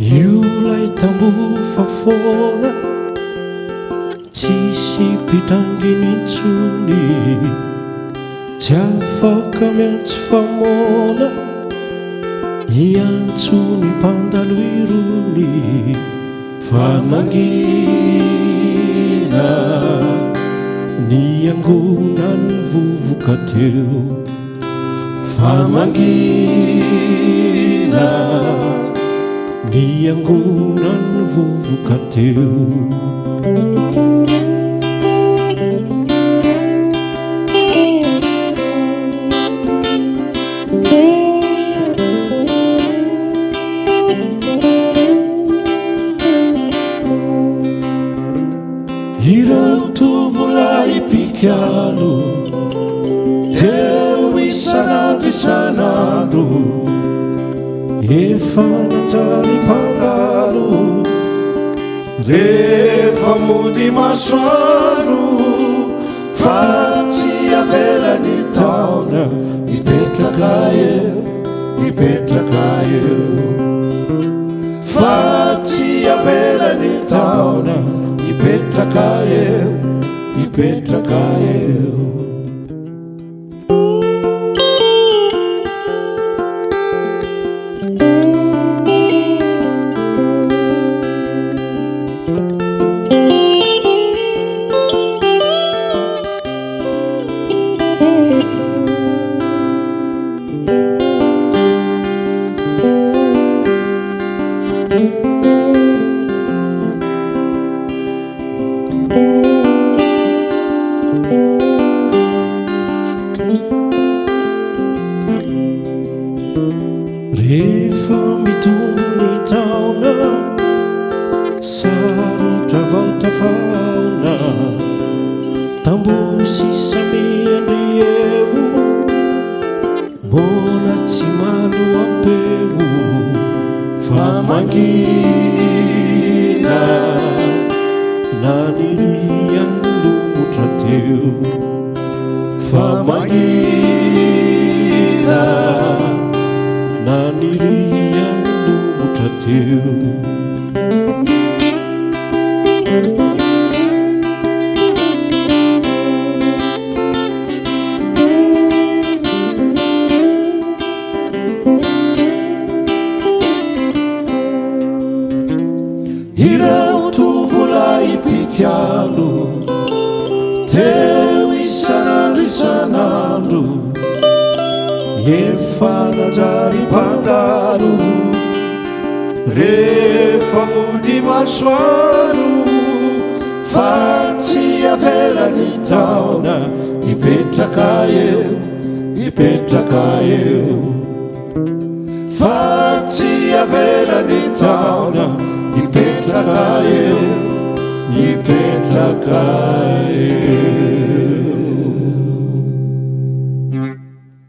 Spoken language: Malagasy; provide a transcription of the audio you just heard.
Iolay tamboho fafona tsisy mpitanginy intsony tsy afaka miantso famona iantsony mpandalo irony fa mangina ny angonany vovoka teo fa mangina ny angonany vovoka teo ireo tovolahy mpikalo teo isanandro isanandro efa nanjary mpangaro rehefa mody masoandro fa tsy avelany taona ipetraka eo ipetraka eo fa tsy avelany taona ipetraka eo ipetraka eo rehefa mitombo ny taona sarotra vaotafaona tamboho sisa miandrieo mbola tsy malo ampeo fa mangina na niriany lomotra teo fa mangina na niriany lomotra teo ireo tovolahy mpikalo teo isanandro isanandro efa nanjary mpangaro rehefa mody masoandro fa tsy avelany taona ipetraka eo ipetraka eo fa tsy avelany taona ipetraka eo ipetraka eo